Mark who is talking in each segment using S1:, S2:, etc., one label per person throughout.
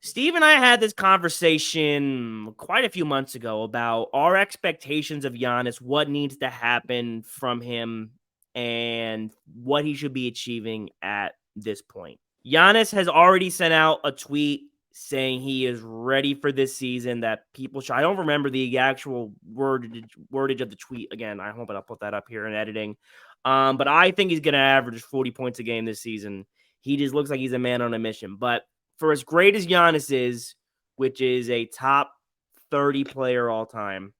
S1: Steve and I had this conversation quite a few months ago about our expectations of Giannis, what needs to happen from him, and what he should be achieving at this point. Giannis has already sent out a tweet saying he is ready for this season. That people should. I don't remember the actual wordage of the tweet again. I hope I'll put that up here in editing. But I think he's going to average 40 points a game this season. He just looks like he's a man on a mission. But for as great as Giannis is, which is a top 30 player all time,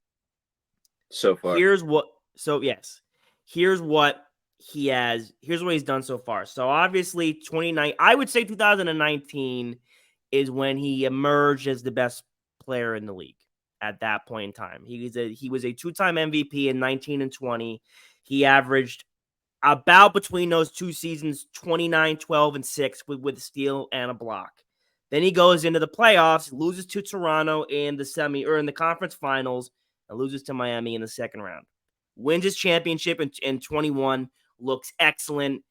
S2: so far.
S1: Here's what here's what he's done so far. So obviously 29, I would say 2019 is when he emerged as the best player in the league at that point in time. He was a two-time MVP in 19 and 20. He averaged about between those two seasons 29, 12, and 6 with a steal and a block. Then he goes into the playoffs, loses to Toronto in the conference finals, and loses to Miami in the second round. Wins his championship in 21, looks excellent.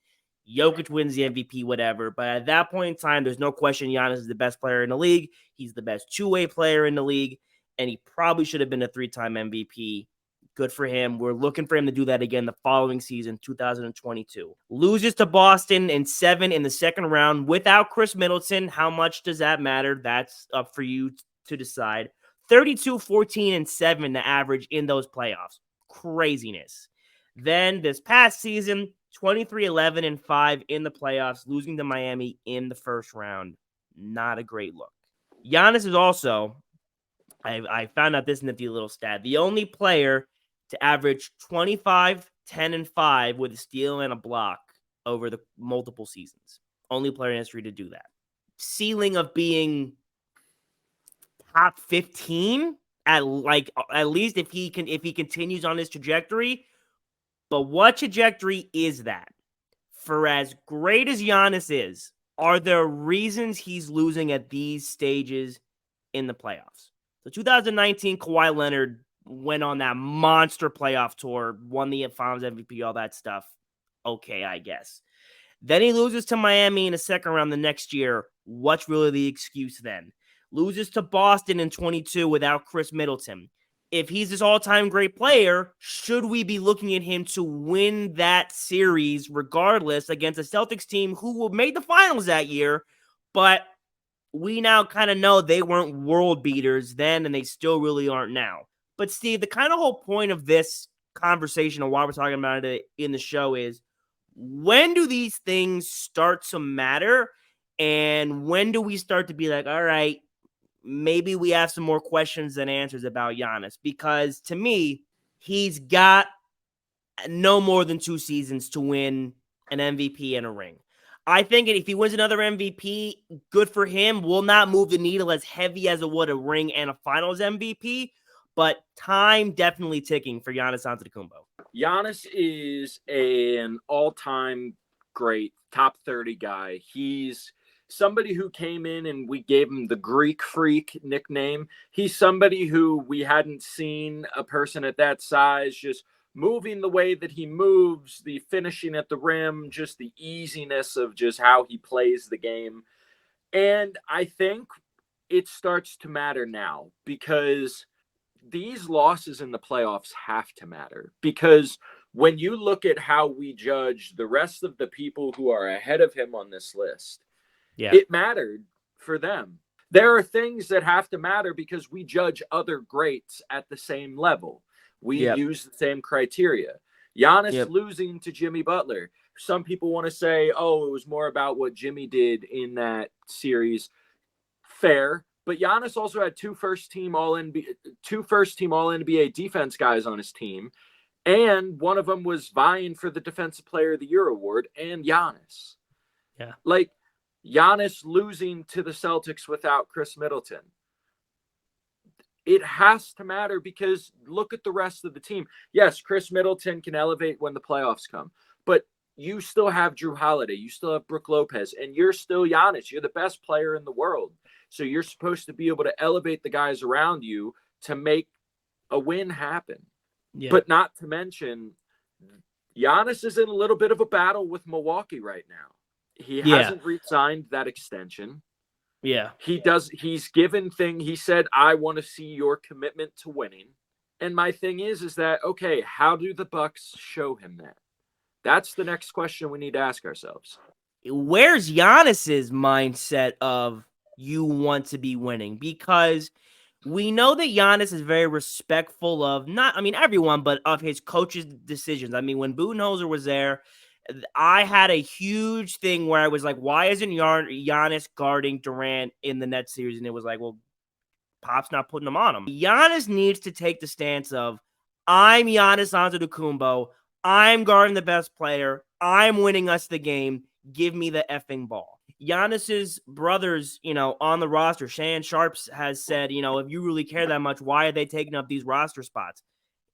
S1: Jokic wins the MVP, whatever. But at that point in time, there's no question Giannis is the best player in the league. He's the best two-way player in the league, and he probably should have been a three-time MVP. Good for him. We're looking for him to do that again the following season, 2022. Loses to Boston in 7 in the second round without Chris Middleton. How much does that matter? That's up for you to decide. 32, 14, and 7 the average in those playoffs. Craziness. Then this past season, 23, 11, and 5 in the playoffs, losing to Miami in the first round. Not a great look. Giannis is also, I found out this nifty little stat, the only player to average 25, 10, and 5 with a steal and a block over the multiple seasons. Only player in history to do that. Ceiling of being top 15 at least if he continues on his trajectory. But what trajectory is that? For as great as Giannis is, are there reasons he's losing at these stages in the playoffs? So 2019, Kawhi Leonard went on that monster playoff tour, won the Finals MVP, all that stuff. Okay, I guess. Then he loses to Miami in the second round the next year. What's really the excuse then? Loses to Boston in 22 without Chris Middleton. If he's this all-time great player, should we be looking at him to win that series regardless against a Celtics team who made the finals that year, but we now kind of know they weren't world beaters then and they still really aren't now. But Steve, the kind of whole point of this conversation and why we're talking about it in the show is, when do these things start to matter? And when do we start to be like, all right, maybe we have some more questions than answers about Giannis? Because to me, he's got no more than 2 seasons to win an MVP and a ring. I think if he wins another MVP, good for him. Will not move the needle as heavy as it would a ring and a finals MVP, but time definitely ticking for Giannis Antetokounmpo.
S2: Giannis is an all-time great top 30 guy. He's somebody who came in and we gave him the Greek Freak nickname. He's somebody who we hadn't seen a person at that size just moving the way that he moves, the finishing at the rim, just the easiness of just how he plays the game. And I think it starts to matter now because these losses in the playoffs have to matter, because when you look at how we judge the rest of the people who are ahead of him on this list, it mattered for them. There are things that have to matter because we judge other greats at the same level. We use the same criteria. Giannis losing to Jimmy Butler. Some people want to say, oh, it was more about what Jimmy did in that series. Fair. But Giannis also had two first team All NBA defense guys on his team, and one of them was vying for the Defensive Player of the Year award. And Giannis, like Giannis losing to the Celtics without Chris Middleton, it has to matter because look at the rest of the team. Yes, Chris Middleton can elevate when the playoffs come, but you still have Drew Holiday, you still have Brook Lopez, and you're still Giannis. You're the best player in the world. So you're supposed to be able to elevate the guys around you to make a win happen. But not to mention, Giannis is in a little bit of a battle with Milwaukee right now. He hasn't re-signed that extension.
S1: Yeah.
S2: He's given thing. He said, I want to see your commitment to winning. And my thing is that, okay, how do the Bucks show him that? That's the next question we need to ask ourselves.
S1: Where's Giannis's mindset of you want to be winning? Because we know that Giannis is very respectful of everyone, but of his coach's decisions. I mean, when Budenholzer was there, I had a huge thing where I was like, why isn't Giannis guarding Durant in the Nets series? And it was like, well, Pop's not putting them on him. Giannis needs to take the stance of, I'm Giannis Antetokounmpo. I'm guarding the best player. I'm winning us the game. Give me the effing ball. Giannis's brothers, on the roster, Shannon Sharps has said, if you really care that much, why are they taking up these roster spots?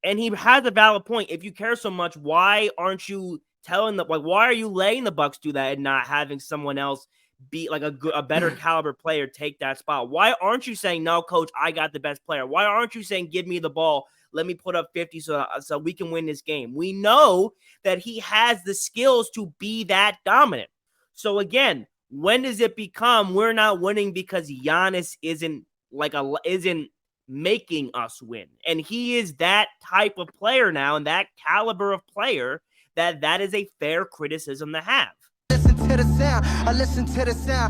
S1: And he has a valid point. If you care so much, why aren't you telling why are you letting the Bucks do that and not having someone else be like a better caliber player take that spot? Why aren't you saying, no, coach, I got the best player? Why aren't you saying, give me the ball? Let me put up 50 so we can win this game. We know that he has the skills to be that dominant. So again, when does it become we're not winning because Giannis isn't making us win? And he is that type of player now, and that caliber of player that is a fair criticism to have. Listen to the sound. I listen to the sound.